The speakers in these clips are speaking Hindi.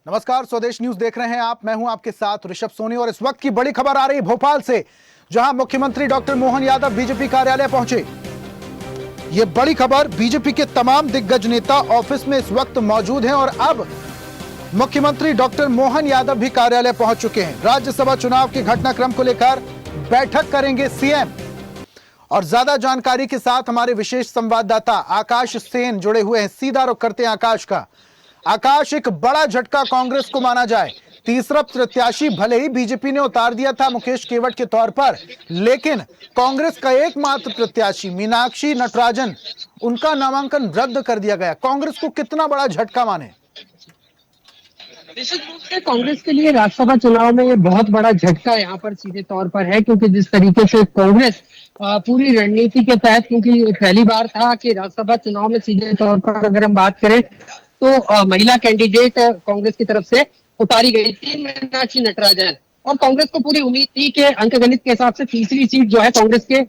नमस्कार, स्वदेश न्यूज देख रहे हैं आप। मैं हूं आपके साथ ऋषभ सोनी और इस वक्त की बड़ी खबर आ रही है भोपाल से, जहां मुख्यमंत्री डॉक्टर मोहन यादव बीजेपी कार्यालय पहुंचे। यह बड़ी खबर, बीजेपी के तमाम दिग्गज नेता ऑफिस में इस वक्त मौजूद हैं और अब मुख्यमंत्री डॉक्टर मोहन यादव भी कार्यालय पहुंच चुके हैं। राज्यसभा चुनाव के घटनाक्रम को लेकर बैठक करेंगे सीएम। और ज्यादा जानकारी के साथ हमारे विशेष संवाददाता आकाश सेन जुड़े हुए हैं। सीधा रुख करते हैं आकाश का। आकाश, एक बड़ा झटका कांग्रेस को माना जाए। तीसरा प्रत्याशी भले ही बीजेपी ने उतार दिया था मुकेश केवट के तौर पर, लेकिन कांग्रेस का एकमात्र प्रत्याशी मीनाक्षी नटराजन, उनका नामांकन रद्द कर दिया गया। कांग्रेस को कितना बड़ा झटका माने? निश्चित रूप से कांग्रेस के लिए राज्यसभा चुनाव में ये बहुत बड़ा झटका यहाँ पर सीधे तौर पर है, क्योंकि जिस तरीके से कांग्रेस पूरी रणनीति के तहत, क्योंकि पहली बार था कि राज्यसभा चुनाव में सीधे तौर पर अगर हम बात करें तो महिला कैंडिडेट कांग्रेस की तरफ से उतारी गई थी, मीनाक्षी नटराजन। और कांग्रेस को पूरी उम्मीद थी कि अंकगणित के हिसाब से तीसरी सीट जो है कांग्रेस के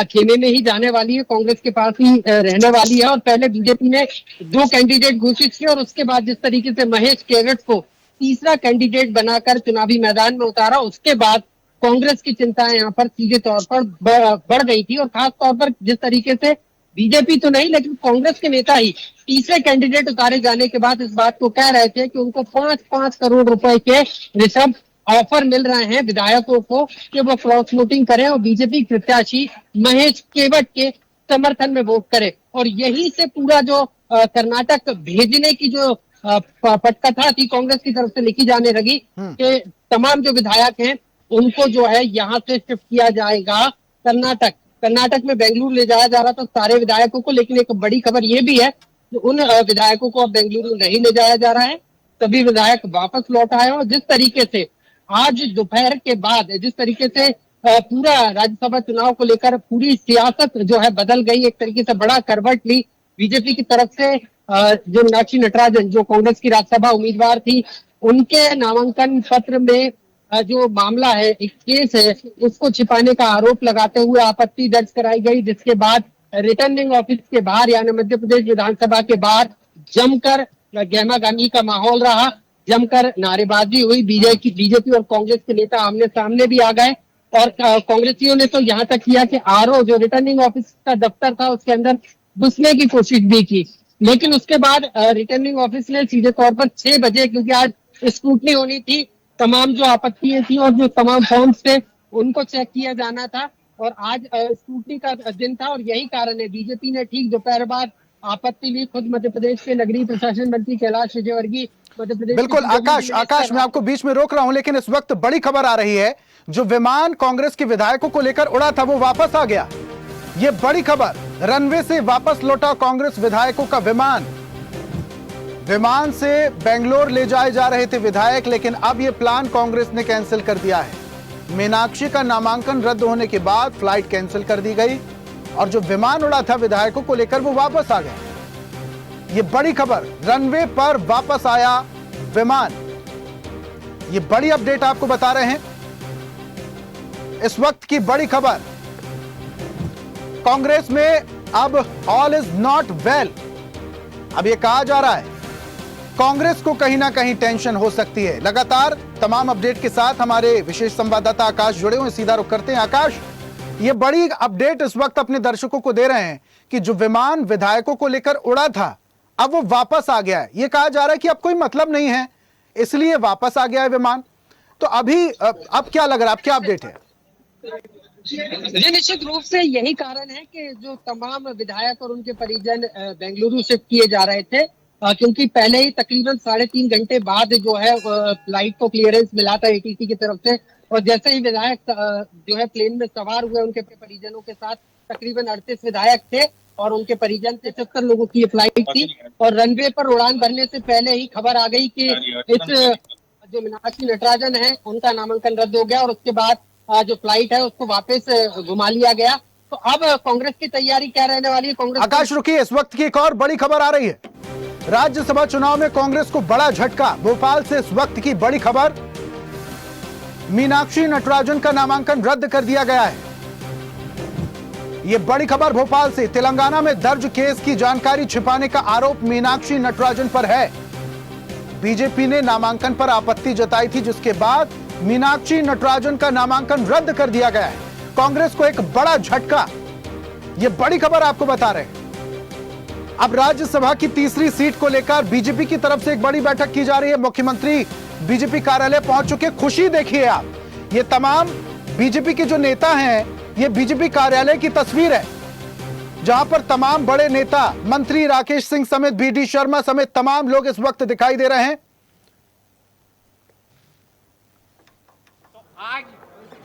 खेमे में ही जाने वाली है, कांग्रेस के पास ही रहने वाली है। और पहले बीजेपी ने 2 कैंडिडेट घोषित किए और उसके बाद जिस तरीके से महेश केवट को तीसरा कैंडिडेट बनाकर चुनावी मैदान में उतारा, उसके बाद कांग्रेस की चिंताएं यहाँ पर सीधे तौर पर बढ़ गई थी। और खास तौर पर जिस तरीके से बीजेपी तो नहीं, लेकिन कांग्रेस के नेता ही तीसरे कैंडिडेट उतारे जाने के बाद इस बात को कह रहे थे कि उनको 5-5 करोड़ रुपए के ऋषभ ऑफर मिल रहे हैं विधायकों को कि वो क्रॉस वोटिंग करें और बीजेपी प्रत्याशी महेश केवट के समर्थन में वोट करें। और यही से पूरा जो कर्नाटक भेजने की जो पटकथा थी कांग्रेस की तरफ से लिखी जाने लगी कि तमाम जो विधायक हैं उनको जो है यहाँ से शिफ्ट किया जाएगा कर्नाटक में बेंगलुरु ले जाया जा रहा था सारे विधायकों को। लेकिन एक बड़ी खबर ये भी है कि उन विधायकों को अब बेंगलुरु नहीं ले जाया जा रहा है, सभी विधायक वापस लौट आए। और जिस तरीके से आज दोपहर के बाद जिस तरीके से पूरा राज्यसभा चुनाव को लेकर पूरी सियासत जो है बदल गई, एक तरीके से बड़ा करवट ली बीजेपी की तरफ से। जो मीनाक्षी नटराजन जो कांग्रेस की राज्यसभा उम्मीदवार थी, उनके नामांकन पत्र में जो मामला है, एक केस है, उसको छिपाने का आरोप लगाते हुए आपत्ति दर्ज कराई गई, जिसके बाद रिटर्निंग ऑफिस के बाहर यानी मध्य प्रदेश विधानसभा के बाहर जमकर गहमागहमी का माहौल रहा, जमकर नारेबाजी हुई। बीजेपी और कांग्रेस के नेता आमने सामने भी आ गए और कांग्रेसियों ने तो यहाँ तक किया कि आरओ जो रिटर्निंग ऑफिस का दफ्तर था उसके अंदर घुसने की कोशिश भी की। लेकिन उसके बाद रिटर्निंग ऑफिस ने सीधे तौर पर 6 बजे, क्योंकि आज स्क्रूटनी होनी थी, तमाम जो आपत्तियां थी और जो तमाम फॉर्म्स थे उनको चेक किया जाना था और आज स्क्रूटनी का दिन था। और यही कारण है बीजेपी ने ठीक दोपहर बाद आपत्ति ली। खुद मध्य प्रदेश के नगरीय प्रशासन मंत्री कैलाश विजयवर्गीय मध्य प्रदेश। बिल्कुल आकाश, मैं आपको बीच में रोक रहा हूं, लेकिन इस वक्त बड़ी खबर आ रही है। जो विमान कांग्रेस के विधायकों को लेकर उड़ा था वो वापस आ गया। ये बड़ी खबर, रनवे से वापस लौटा कांग्रेस विधायकों का विमान। विमान से बेंगलोर ले जाए जा रहे थे विधायक, लेकिन अब यह प्लान कांग्रेस ने कैंसिल कर दिया है। मीनाक्षी का नामांकन रद्द होने के बाद फ्लाइट कैंसिल कर दी गई और जो विमान उड़ा था विधायकों को लेकर वो वापस आ गए। ये बड़ी खबर, रनवे पर वापस आया विमान। ये बड़ी अपडेट आपको बता रहे हैं। इस वक्त की बड़ी खबर, कांग्रेस में अब ऑल इज नॉट वेल। अब यह कहा जा रहा है कांग्रेस को कहीं ना कहीं टेंशन हो सकती है। लगातार तमाम अपडेट के साथ हमारे विशेष संवाददाता आकाश जुड़े हुए, सीधा रुख करते हैं। आकाश, ये बड़ी अपडेट इस वक्त अपने दर्शकों को दे रहे हैं कि जो विमान विधायकों को लेकर उड़ा था अब वो वापस आ गया है। ये कहा जा रहा है कि अब कोई मतलब नहीं है इसलिए वापस आ गया है विमान। तो अभी अब क्या लग रहा है, अब क्या अपडेट है? जी, निश्चित रूप से यही कारण है कि जो तमाम विधायक और उनके परिजन बेंगलुरु शिफ्ट किए जा रहे थे, क्योंकि पहले ही तकरीबन 3.5 घंटे बाद जो है फ्लाइट को क्लियरेंस मिला था एटीसी की तरफ से। और जैसे ही विधायक जो है प्लेन में सवार हुए उनके परिजनों के साथ, तकरीबन 38 विधायक थे और उनके परिजन 73 लोगों की ये फ्लाइट थी। और रनवे पर उड़ान भरने से पहले ही खबर आ गई कि इस जो मीनाक्षी नटराजन है उनका नामांकन रद्द हो गया और उसके बाद जो फ्लाइट है उसको वापस घुमा लिया गया। तो अब कांग्रेस की तैयारी क्या रहने वाली है? कांग्रेस आकाश रुकिए, इस वक्त की एक और बड़ी खबर आ रही है। राज्यसभा चुनाव में कांग्रेस को बड़ा झटका। भोपाल से इस वक्त की बड़ी खबर, मीनाक्षी नटराजन का नामांकन रद्द कर दिया गया है। यह बड़ी खबर भोपाल से। तेलंगाना में दर्ज केस की जानकारी छिपाने का आरोप मीनाक्षी नटराजन पर है। बीजेपी ने नामांकन पर आपत्ति जताई थी, जिसके बाद मीनाक्षी नटराजन का नामांकन रद्द कर दिया गया है। कांग्रेस को एक बड़ा झटका, यह बड़ी खबर आपको बता रहे हैं। अब राज्यसभा की तीसरी सीट को लेकर बीजेपी की तरफ से एक बड़ी बैठक की जा रही है। मुख्यमंत्री बीजेपी कार्यालय पहुंच चुके, खुशी देखिए आप। ये तमाम बीजेपी के जो नेता हैं, ये बीजेपी कार्यालय की तस्वीर है, जहां पर तमाम बड़े नेता, मंत्री राकेश सिंह समेत बीडी शर्मा समेत तमाम लोग इस वक्त दिखाई दे रहे हैं। तो आज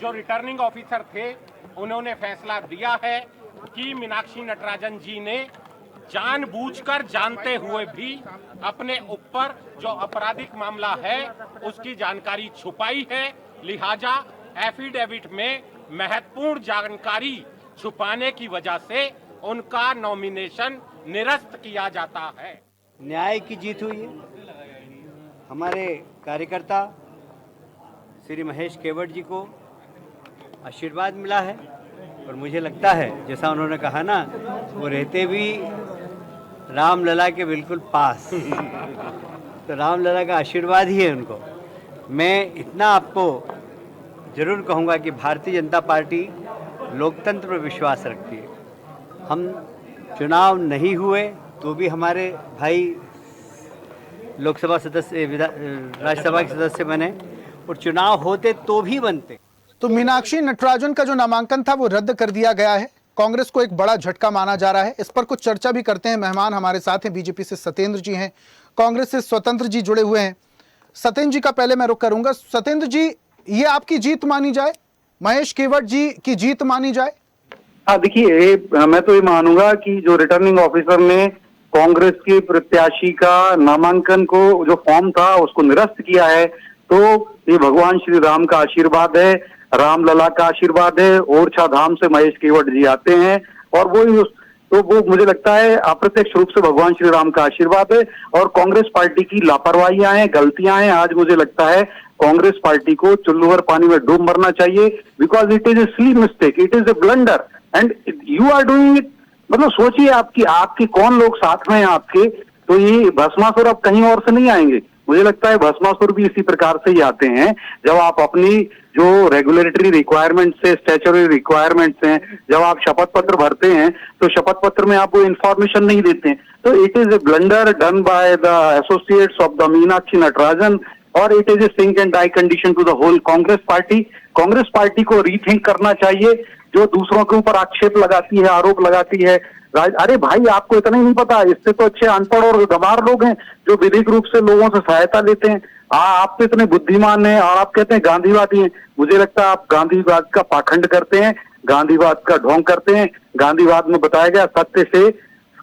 जो रिटर्निंग ऑफिसर थे, उन्होंने फैसला दिया है कि मीनाक्षी नटराजन जी ने जानबूझकर, जानते हुए भी अपने ऊपर जो आपराधिक मामला है उसकी जानकारी छुपाई है। लिहाजा एफिडेविट में महत्वपूर्ण जानकारी छुपाने की वजह से उनका नॉमिनेशन निरस्त किया जाता है। न्याय की जीत हुई है। हमारे कार्यकर्ता श्री महेश केवट जी को आशीर्वाद मिला है और मुझे लगता है, जैसा उन्होंने कहा ना, वो रहते भी रामलला के बिल्कुल पास, तो रामलला का आशीर्वाद ही है उनको। मैं इतना आपको जरूर कहूँगा कि भारतीय जनता पार्टी लोकतंत्र पर विश्वास रखती है। हम चुनाव नहीं हुए तो भी हमारे भाई लोकसभा सदस्य, राज्यसभा के सदस्य बने, और चुनाव होते तो भी बनते। तो मीनाक्षी नटराजन का जो नामांकन था वो रद्द कर दिया गया है। कांग्रेस को एक बड़ा झटका माना जा रहा है। इस पर कुछ चर्चा भी करते हैं। मेहमान हमारे साथ हैं, बीजेपी से सत्येंद्र जी हैं, कांग्रेस से स्वतंत्र जी जुड़े हुए हैं। सत्येंद्र जी का पहले मैं रुख करूंगा। सत्येंद्र जी, ये आपकी जीत मानी जाए, महेश केवट जी की जीत मानी जाए? हाँ, देखिए, मैं तो ये मानूंगा कि जो रिटर्निंग ऑफिसर ने कांग्रेस के प्रत्याशी का नामांकन को, जो फॉर्म था, उसको निरस्त किया है, तो ये भगवान श्री राम का आशीर्वाद है, रामलला का आशीर्वाद है। ओरछा धाम से महेश केवट जी आते हैं और वो मुझे लगता है अप्रत्यक्ष रूप से भगवान श्री राम का आशीर्वाद है। और कांग्रेस पार्टी की लापरवाहियां हैं, गलतियां हैं। आज मुझे लगता है कांग्रेस पार्टी को चुल्लू भर पानी में डूब मरना चाहिए, because it is a silly mistake, it is a blunder and you are doing it. मतलब सोचिए, आपकी कौन लोग साथ में हैं आपके, तो ये भस्मासुर अब कहीं और से नहीं आएंगे। मुझे लगता है भस्मासुर भी इसी प्रकार से ही आते हैं, जब आप अपनी जो रेगुलेटरी रिक्वायरमेंट्स से, स्टैच्यूटरी रिक्वायरमेंट्स हैं, जब आप शपथ पत्र भरते हैं तो शपथ पत्र में आप वो इन्फॉर्मेशन नहीं देते हैं। तो it is a blunder done by the associates of the Meenakshi Natarajan और it is a sink and die condition to the whole Congress party. Congress party को रीथिंक करना चाहिए, जो दूसरों के ऊपर आक्षेप लगाती है, आरोप लगाती है। अरे भाई, आपको इतना ही नहीं पता, इससे तो अच्छे अनपढ़ और गंवार लोग हैं जो विधिक रूप से लोगों से सहायता लेते हैं। आप तो इतने बुद्धिमान हैं और आप कहते हैं गांधीवादी हैं। मुझे लगता है आप गांधीवाद का पाखंड करते हैं, गांधीवाद का ढोंग करते हैं। गांधीवाद में बताया गया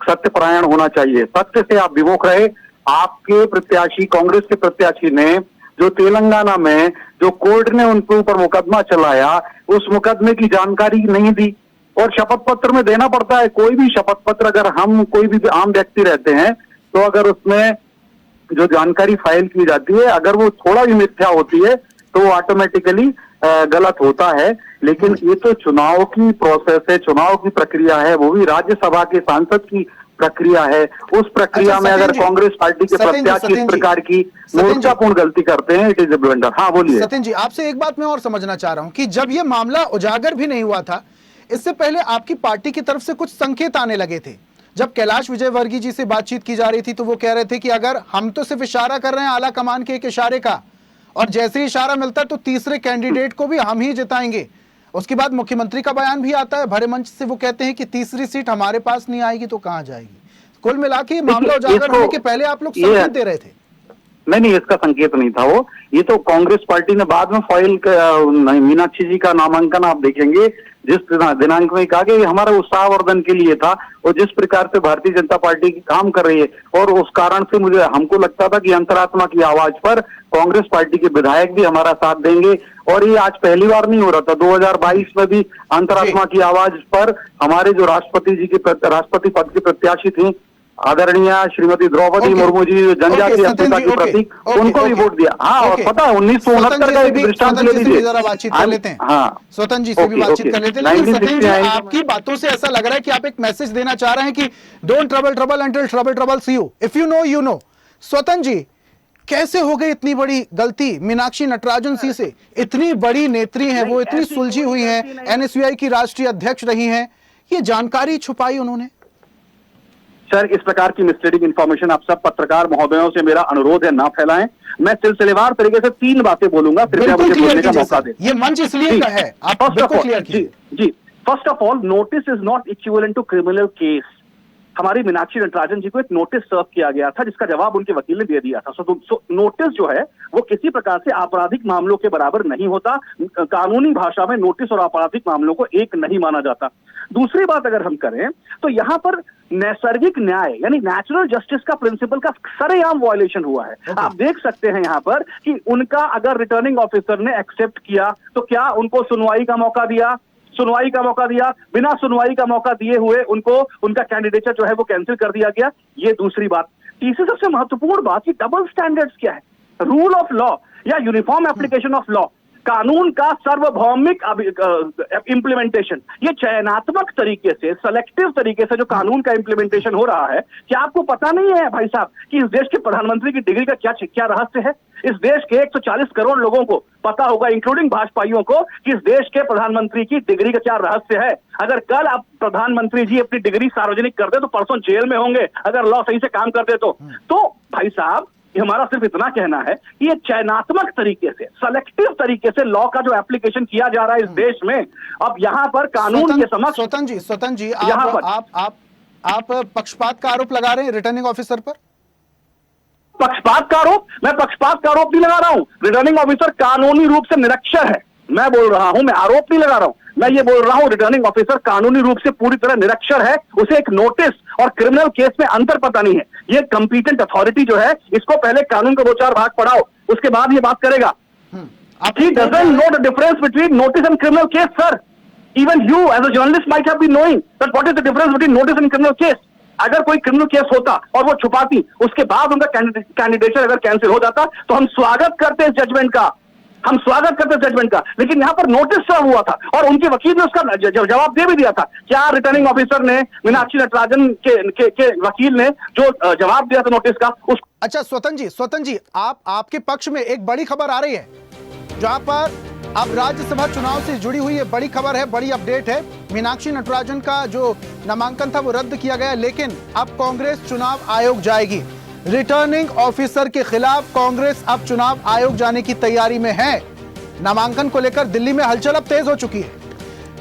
सत्यपरायण होना चाहिए, सत्य से आप विमुख रहे। आपके प्रत्याशी, कांग्रेस के प्रत्याशी ने जो तेलंगाना में जो कोर्ट ने उनके ऊपर मुकदमा चलाया, उस मुकदमे की जानकारी नहीं दी और शपथ पत्र में देना पड़ता है। कोई भी शपथ पत्र, अगर हम कोई भी आम व्यक्ति रहते हैं, तो अगर उसमें जो जानकारी फाइल की जाती है, अगर वो थोड़ा भी मिथ्या होती है तो वो ऑटोमेटिकली गलत होता है। लेकिन ये तो चुनाव की प्रोसेस है, चुनाव की प्रक्रिया है, वो भी राज्यसभा के सांसद की प्रक्रिया है। उस प्रक्रिया में अगर कांग्रेस पार्टी के प्रत्याशी इस प्रकार की मूर्खतापूर्ण गलती करते हैं, इट इज ए ब्लंडर। हाँ, बोलिए सत्येंद्र जी। आपसे एक बात मैं और समझना चाह रहा हूं कि जब ये मामला उजागर भी नहीं हुआ था, इससे पहले आपकी पार्टी की तरफ से कुछ संकेत आने लगे थे। जब कैलाश विजयवर्गीय जी से बातचीत की जा रही थी तो वो कह रहे थे कि अगर हम तो सिर्फ इशारा कर रहे हैं आला कमान के एक इशारे का, और जैसे ही इशारा मिलता है तो तीसरे कैंडिडेट को भी हम ही जिताएंगे। उसके बाद मुख्यमंत्री का बयान भी आता है भरे मंच से, वो कहते हैं कि तीसरी सीट हमारे पास नहीं आएगी तो कहां जाएगी। कुल मिला के मामला उजागर होने के पहले आप लोग संकेत दे रहे थे। नहीं, इसका संकेत नहीं था वो। ये तो कांग्रेस पार्टी ने बाद में फाइल, मीनाक्षी जी का नामांकन आप देखेंगे, जिस दिनांक में कहा कि हमारा उत्साहवर्धन के लिए था, और जिस प्रकार से भारतीय जनता पार्टी की काम कर रही है, और उस कारण से हमको लगता था कि अंतरात्मा की आवाज पर कांग्रेस पार्टी के विधायक भी हमारा साथ देंगे। और ये आज पहली बार नहीं हो रहा था, 2022 में भी अंतरात्मा की आवाज पर हमारे जो राष्ट्रपति पद की प्रत्याशी थी आदरणीय श्रीमती द्रौपदी मुर्मू जी, जो जनजातीय अस्मिता की प्रतीक, उनको भी वोट दिया। हाँ, और पता है 1969 का एक दृष्टांत ले लीजिए। बातचीत कर लेते हैं। हाँ, स्वतंत्र जी से भी बातचीत कर लेते हैं। लेकिन सत्येंद्र जी, आपकी बातों से ऐसा लग रहा है कि आप एक मैसेज देना चाह रहे हैं कि don't trouble until trouble see you, if you know you know. Swatantra ji, कैसे हो गई इतनी बड़ी गलती मीनाक्षी नटराजन सी से? इतनी बड़ी नेत्री हैं वो, इतनी सुलझी हुई हैं, एनएसयूआई की राष्ट्रीय अध्यक्ष रही हैं, ये जानकारी छुपाई उन्होंने। सर, इस प्रकार की मिसलीडिंग इंफॉर्मेशन आप सब पत्रकार महोदयों से मेरा अनुरोध है ना फैलाएं। मैं सिलसिलेवार तरीके से 3 बातें बोलूंगा, कृपया मुझे बोलने का मौका दें। ये मंच इसलिए का है, आप बिल्कुल क्लियर कीजिए। जी, first of all, notice is not equivalent to criminal case. हमारी मीनाक्षी नटराजन जी को एक नोटिस सर्व किया गया था जिसका जवाब उनके वकील ने दे दिया था। सो नोटिस जो है वो किसी प्रकार से आपराधिक मामलों के बराबर नहीं होता। कानूनी भाषा में नोटिस और आपराधिक मामलों को एक नहीं माना जाता। दूसरी बात अगर हम करें तो यहाँ पर नैसर्गिक न्याय यानी नेचुरल जस्टिस का प्रिंसिपल का सरेआम वायलेशन हुआ है। आप देख सकते हैं यहाँ पर कि उनका अगर रिटर्निंग ऑफिसर ने एक्सेप्ट किया तो क्या उनको सुनवाई का मौका दिया? सुनवाई का मौका दिया? बिना सुनवाई का मौका दिए हुए उनको उनका कैंडिडेचर जो है वो कैंसिल कर दिया गया। ये दूसरी बात। तीसरी सबसे महत्वपूर्ण बात, ये डबल स्टैंडर्ड्स क्या है? रूल ऑफ लॉ या यूनिफॉर्म एप्लीकेशन ऑफ लॉ, कानून का सार्वभौमिक इंप्लीमेंटेशन, ये चयनात्मक तरीके से, सेलेक्टिव तरीके से जो कानून का इंप्लीमेंटेशन हो रहा है, क्या आपको पता नहीं है भाई साहब कि इस देश के प्रधानमंत्री की डिग्री का क्या रहस्य है? इस देश के 140 करोड़ लोगों को पता होगा, इंक्लूडिंग भाजपाइयों को, कि इस देश के प्रधानमंत्री की डिग्री का क्या रहस्य है। अगर कल आप प्रधानमंत्री जी अपनी डिग्री सार्वजनिक कर दे तो परसों जेल में होंगे, अगर लॉ सही से काम कर दे तो भाई साहब हमारा सिर्फ इतना कहना है कि ये चयनात्मक तरीके से, सेलेक्टिव तरीके से लॉ का जो एप्लीकेशन किया जा रहा है इस देश में, अब यहाँ पर कानून के समक्ष स्वतंत्र जी आप पक्षपात का आरोप लगा रहे हैं रिटर्निंग ऑफिसर पर। पक्षपात का आरोप? मैं पक्षपात का आरोप नहीं लगा रहा हूं। रिटर्निंग ऑफिसर कानूनी रूप से निरक्षर है, मैं बोल रहा हूं, मैं आरोप नहीं लगा रहा हूं। मैं ये बोल रहा हूं रिटर्निंग ऑफिसर कानूनी रूप से पूरी तरह निरक्षर है, उसे एक नोटिस और क्रिमिनल केस में अंतर पता नहीं है। ये कंपीटेंट अथॉरिटी जो है, इसको पहले कानून का 2-4 भाग पढ़ाओ, उसके बाद ये बात करेगा। He doesn't know the difference between notice and criminal case, sir. Even you as a journalist might have been knowing that what is the difference between notice and criminal case. अगर कोई क्रिमिनल केस होता और वो छुपाती, उसके बाद उनका कैंडिडेचर अगर कैंसिल हो जाता तो हम स्वागत करते हैं जजमेंट का, हम स्वागत करते हैं जजमेंट का। लेकिन यहाँ पर नोटिस सर्व हुआ था और उनके वकील ने उसका जवाब दे भी दिया था। क्या रिटर्निंग ऑफिसर ने, मीनाक्षी नटराजन के वकील ने जो जवाब दिया था नोटिस का, उस अच्छा स्वतंत्र जी आपके पक्ष में एक बड़ी खबर आ रही है, जहां पर अब राज्यसभा चुनाव से जुड़ी हुई ये बड़ी खबर है, बड़ी अपडेट है। मीनाक्षी नटराजन का जो नामांकन था वो रद्द किया गया, लेकिन अब कांग्रेस चुनाव आयोग जाएगी। रिटर्निंग ऑफिसर के खिलाफ कांग्रेस अब चुनाव आयोग जाने की तैयारी में है। नामांकन को लेकर दिल्ली में हलचल अब तेज हो चुकी है।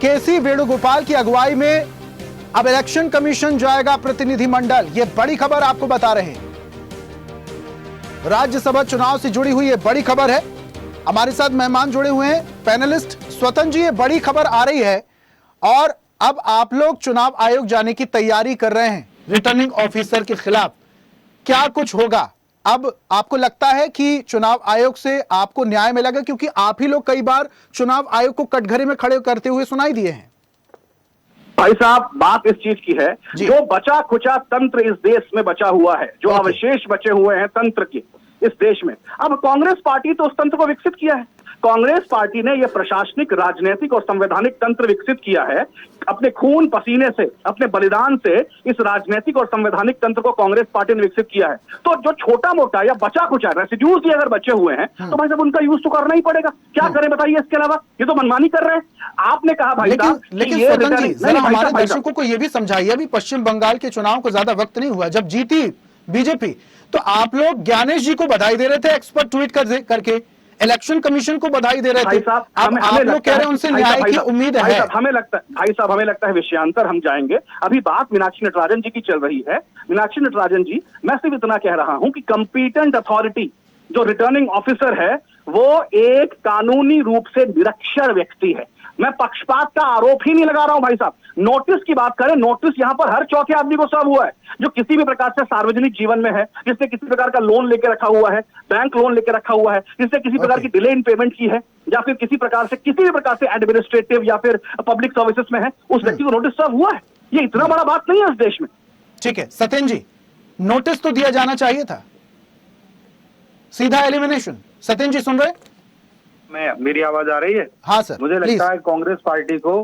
केसी वेणुगोपाल की अगुवाई में अब इलेक्शन कमीशन जाएगा प्रतिनिधिमंडल, ये बड़ी खबर आपको बता रहे हैं। राज्यसभा चुनाव से जुड़ी हुई ये बड़ी खबर है। हमारे साथ मेहमान जुड़े हुए हैं, पैनलिस्ट स्वतंत्र जी। ये बड़ी खबर आ रही है और अब आप लोग चुनाव आयोग जाने की तैयारी कर रहे हैं रिटर्निंग ऑफिसर के खिलाफ। क्या कुछ होगा? अब आपको लगता है कि चुनाव आयोग से आपको न्याय मिलेगा, क्योंकि आप ही लोग कई बार चुनाव आयोग को कटघरे में खड़े करते हुए सुनाई दिए हैं। भाई साहब, बात इस चीज की है, जो बचा खुचा तंत्र इस देश में बचा हुआ है, जो अवशेष बचे हुए हैं तंत्र के इस देश में, अब कांग्रेस पार्टी तो उस तंत्र को विकसित किया है। कांग्रेस पार्टी ने यह प्रशासनिक, राजनीतिक और संवैधानिक तंत्र विकसित किया है अपने खून पसीने से, अपने बलिदान से। इस राजनीतिक और संवैधानिक तंत्र को कांग्रेस पार्टी ने विकसित किया है। तो जो छोटा मोटा या बचा कुचा रेसिड्यूज ही अगर बचे हुए हैं तो भाई साहब उनका यूज तो करना ही पड़ेगा। क्या करें बताइए इसके अलावा? ये तो मनमानी कर रहे हैं। आपने कहा भाई साहब, लेकिन स्वतंत्र जी जरा हमारे दर्शकों को यह भी समझाइए, अभी पश्चिम बंगाल के चुनाव को ज्यादा वक्त नहीं हुआ, जब जीती बीजेपी तो आप लोग ज्ञानेश जी को बधाई दे रहे थे, एक्सपर्ट ट्वीट करके इलेक्शन कमीशन को बधाई दे रहे थे। अब आप लोग कह रहे हैं उनसे न्याय की उम्मीद है। हमें लगता है विषयांतर हम जाएंगे। अभी बात मीनाक्षी नटराजन जी की चल रही है। मीनाक्षी नटराजन जी, मैं सिर्फ इतना कह रहा हूं कि कंपीटेंट अथॉरिटी जो रिटर्निंग ऑफिसर है वो एक कानूनी रूप से निरक्षर व्यक्ति है। मैं पक्षपात का आरोप ही नहीं लगा रहा हूं भाई साहब। नोटिस की बात करें, नोटिस यहां पर हर चौथे आदमी को सर्व हुआ है जो किसी भी प्रकार से सार्वजनिक जीवन में है, जिसने किसी प्रकार का लोन लेके रखा हुआ है, बैंक लोन लेके रखा हुआ है, जिसने किसी प्रकार की डिले इन पेमेंट की है, या फिर किसी भी प्रकार से एडमिनिस्ट्रेटिव या फिर पब्लिक सर्विसेज में है, उस व्यक्ति को नोटिस सर्व हुआ है। ये इतना बड़ा बात नहीं है इस देश में। ठीक है सत्येंद्र जी, नोटिस तो दिया जाना चाहिए था, सीधा एलिमिनेशन। सत्येंद्र जी सुन रहे? मेरी आवाज आ रही है? हाँ सर। मुझे लगता है कांग्रेस पार्टी को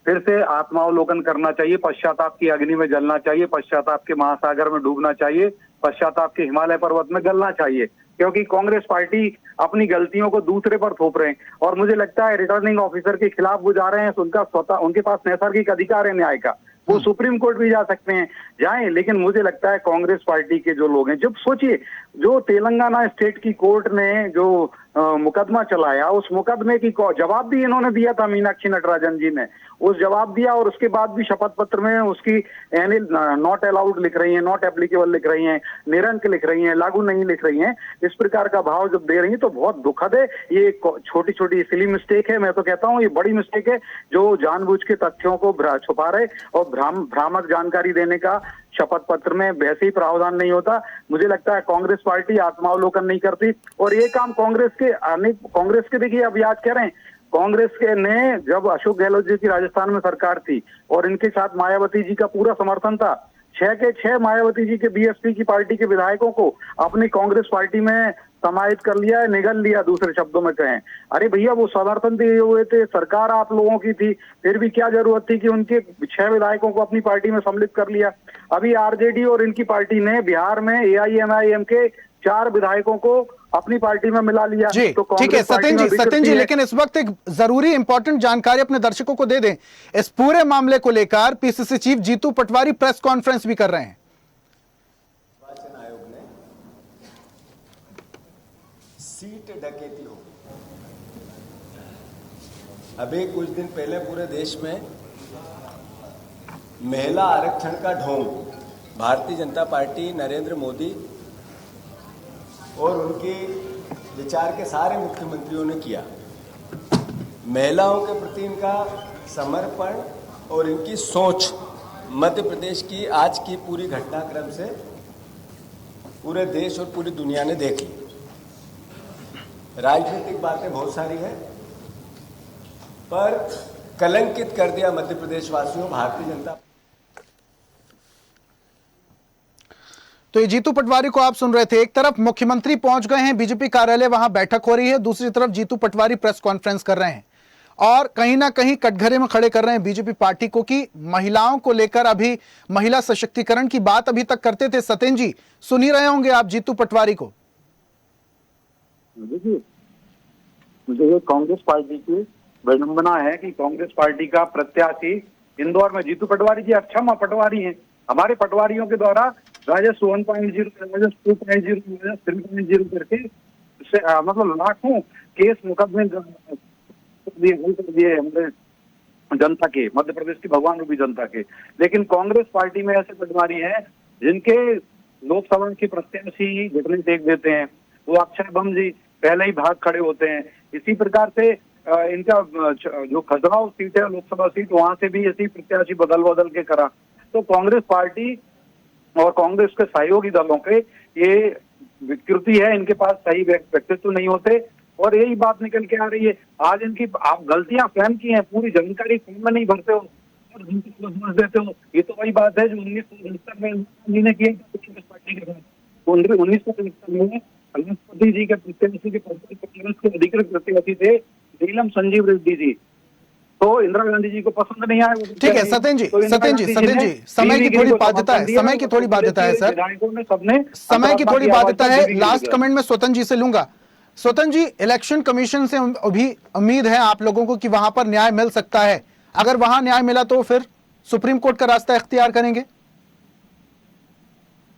फिर से आत्मावलोकन करना चाहिए, पश्चाताप की अग्नि में जलना चाहिए, पश्चाताप के महासागर में डूबना चाहिए, पश्चाताप के हिमालय पर्वत में गलना चाहिए। क्योंकि कांग्रेस पार्टी अपनी गलतियों को दूसरे पर थोप रहे हैं। और मुझे लगता है रिटर्निंग ऑफिसर के खिलाफ वो जा रहे हैं तो उनका स्वतः उनके पास नैसर्गिक अधिकार है न्याय का, वो सुप्रीम कोर्ट भी जा सकते हैं, जाएं। लेकिन मुझे लगता है कांग्रेस पार्टी के जो लोग हैं, जब सोचिए जो तेलंगाना स्टेट की कोर्ट ने जो मुकदमा चलाया, उस मुकदमे की जवाब भी इन्होंने दिया था, मीनाक्षी नटराजन जी ने उस जवाब दिया, और उसके बाद भी शपथ पत्र में उसकी यानी नॉट अलाउड लिख रही हैं, नॉट एप्लीकेबल लिख रही हैं, निरंक लिख रही हैं, लागू नहीं लिख रही हैं। इस प्रकार का भाव जब दे रही हैं तो बहुत दुखद है। ये छोटी छोटी सिली मिस्टेक है, मैं तो कहता हूँ ये बड़ी मिस्टेक है जो जानबूझ के तथ्यों को छुपा रहे और भ्रामक जानकारी देने का शपथ पत्र में वैसे ही प्रावधान नहीं होता। मुझे लगता है कांग्रेस पार्टी आत्मावलोकन नहीं करती, और ये काम कांग्रेस के देखिए अब याद कह रहे हैं, कांग्रेस के ने जब अशोक गहलोत जी की राजस्थान में सरकार थी और इनके साथ मायावती जी का पूरा समर्थन था, 6 के 6 मायावती जी के बीएसपी की पार्टी के विधायकों को अपनी कांग्रेस पार्टी में समाहित कर लिया है, निगल लिया, दूसरे शब्दों में कहें। अरे भैया वो समर्थन दिए हुए थे, सरकार आप लोगों की थी, फिर भी क्या जरूरत थी कि उनके 6 विधायकों को अपनी पार्टी में सम्मिलित कर लिया। अभी आरजेडी और इनकी पार्टी ने बिहार में एआईएमआईएम के 4 विधायकों को अपनी पार्टी में मिला लिया। जी तो ठीक है सत्येंद्र जी, लेकिन इस वक्त एक जरूरी इंपॉर्टेंट जानकारी अपने दर्शकों को दे दें। इस पूरे मामले को लेकर PCC chief Jitu Patwari press conference भी कर रहे हैं। निर्वाचन आयोग ने सीट डकैती हो गई। अभी कुछ दिन पहले पूरे देश में महिला आरक्षण का ढोंग भारतीय जनता पार्टी, नरेंद्र मोदी और उनके विचार के सारे मुख्यमंत्रियों ने किया। महिलाओं के प्रति इनका समर्पण और इनकी सोच मध्य प्रदेश की आज की पूरी घटनाक्रम से पूरे देश और पूरी दुनिया ने देख ली। राजनीतिक बातें बहुत सारी है, पर कलंकित कर दिया मध्य प्रदेश वासियों भारतीय जनता। तो ये जीतू पटवारी को आप सुन रहे थे। एक तरफ मुख्यमंत्री पहुंच गए हैं बीजेपी कार्यालय, वहां बैठक हो रही है, दूसरी तरफ जीतू पटवारी प्रेस कॉन्फ्रेंस कर रहे हैं और कहीं ना कहीं कटघरे में खड़े कर रहे हैं बीजेपी पार्टी को कि महिलाओं को लेकर अभी महिला सशक्तिकरण की बात अभी तक करते थे। सत्येंद्र जी, सुन ही रहे होंगे आप जीतू पटवारी को। देखिए, मुझे कांग्रेस पार्टी की विडंबना है कि कांग्रेस पार्टी का प्रत्याशी इंदौर में जीतू पटवारी जी अच्छा पटवारी हैं। हमारे पटवारियों के द्वारा राजस्व 1.0, राजस्व 2.0, राजस्व 3.0 करके मतलब लाखों केस मुकदमे कर दिए हमने जनता के, मध्य प्रदेश की भगवान रूपी जनता के। लेकिन कांग्रेस पार्टी में ऐसे पटवारी हैं जिनके लोकसभा के प्रत्याशी घुटने टेक देते हैं। वो अक्षय बम जी पहले ही भाग खड़े होते हैं। इसी प्रकार से इनका जो खजुराहो सीट है लोकसभा सीट, वहां से भी ऐसी प्रत्याशी बदल के करा। तो कांग्रेस पार्टी और कांग्रेस के सहयोगी दलों के ये विकृति है, इनके पास सही व्यक्तित्व नहीं होते और यही बात निकल के आ रही है। आज इनकी आप गलतियां स्वयं की हैं, पूरी जानकारी फॉर्म में नहीं भरते हो और समझ देते हो। ये तो वही बात है जो 1969 में ने की कांग्रेस पार्टी के साथ। 1969 में राष्ट्रपति जी के प्रत्याशी के कांग्रेस के अधिकृत प्रत्याशी थे नीलम संजीव रेड्डी जी, तो इंदिरा गांधी जी को पसंद नहीं आया। ठीक है सत्येंद्र जी, समय की थोड़ी बाध्यता है, समय की थोड़ी बाध्यता है सर, समय की थोड़ी बाध्यता है। लास्ट कमेंट में स्वतंत्र जी से लूंगा। स्वतंत्र जी, इलेक्शन कमीशन से अभी उम्मीद है आप लोगों को कि वहां पर न्याय मिल सकता है। अगर वहां न्याय मिला तो फिर सुप्रीम कोर्ट का रास्ता इख्तियार करेंगे?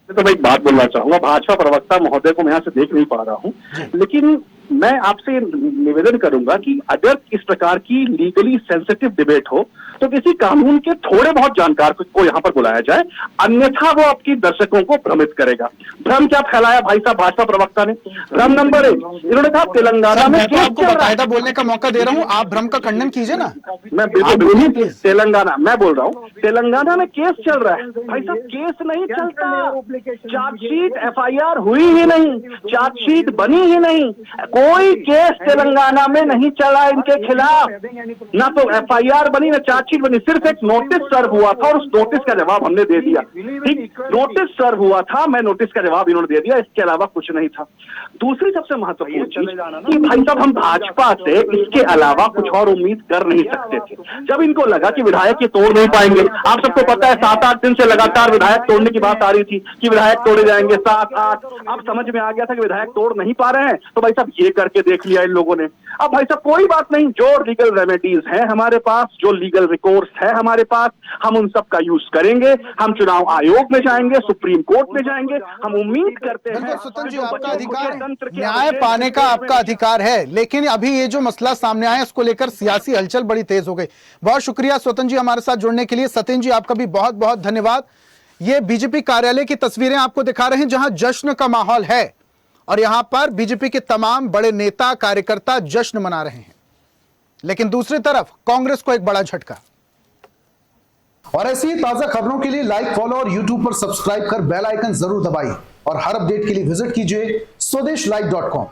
तो मैं एक बात बोलना चाहूंगा, भाजपा प्रवक्ता महोदय को मैं यहाँ से देख नहीं पा रहा हूँ, लेकिन मैं आपसे निवेदन करूंगा कि अगर इस प्रकार की लीगली सेंसिटिव डिबेट हो तो किसी कानून के थोड़े बहुत जानकार को यहाँ पर बुलाया जाए, अन्यथा वो आपकी दर्शकों को भ्रमित करेगा। भ्रम क्या फैलाया भाई साहब भाजपा प्रवक्ता ने? भ्रम नंबर 1, इन्होंने कहा तेलंगाना में आपको बाकायदा बोलने का मौका दे रहा हूँ, आप भ्रम का खंडन कीजिए ना। मैं बिल्कुल तेलंगाना, मैं बोल रहा हूँ तेलंगाना में केस चल रहा है भाई साहब, केस नहीं चलता, चार्जशीट FIR हुई ही नहीं, चार्जशीट बनी ही नहीं, कोई केस तेलंगाना में नहीं चला इनके खिलाफ, ना तो एफआईआर बनी ना चार्जशीट बनी, सिर्फ एक नोटिस सर्व हुआ था और उस नोटिस का जवाब हमने दे दिया। ठीक, नोटिस सर्व हुआ था, मैं नोटिस का जवाब इन्होंने दे दिया, इसके अलावा कुछ नहीं था। दूसरी सबसे महत्वपूर्ण चीज कि भाई साहब हम भाजपा से इसके अलावा कुछ और उम्मीद कर नहीं सकते थे। जब इनको लगा कि विधायक ये तोड़ नहीं पाएंगे, आप सबको पता है 7-8 दिन से लगातार विधायक तोड़ने की बात आ रही थी कि विधायक तोड़े जाएंगे 7-8, अब समझ में आ गया था कि विधायक तोड़ नहीं पा रहे हैं, तो भाई साहब ये करके देख लिया इन लोगों ने। अब भाई साहब कोई बात नहीं, जो लीगल रेमेडीज है हमारे पास, जो लीगल रिकोर्स है हमारे पास, हम उन सब का यूज करेंगे। हम चुनाव आयोग में जाएंगे, सुप्रीम कोर्ट में जाएंगे। हम उम्मीद करते हैं स्वतंत्र जी, आपका अधिकार है, न्याय पाने का आपका अधिकार है, लेकिन अभी ये जो मसला सामने आया इसको लेकर सियासी हलचल बड़ी तेज हो गई। बहुत शुक्रिया स्वतंत्र जी हमारे साथ जुड़ने के लिए। सत्येंद्र जी आपका भी बहुत बहुत धन्यवाद। ये बीजेपी कार्यालय की तस्वीरें आपको दिखा रहे हैं जहां जश्न का माहौल है और यहां पर बीजेपी के तमाम बड़े नेता कार्यकर्ता जश्न मना रहे हैं, लेकिन दूसरी तरफ कांग्रेस को एक बड़ा झटका। और ऐसी ही ताजा खबरों के लिए लाइक, फॉलो और यूट्यूब पर सब्सक्राइब कर बेल आइकन जरूर दबाइए और हर अपडेट के लिए विजिट कीजिए स्वदेशलाइव.com।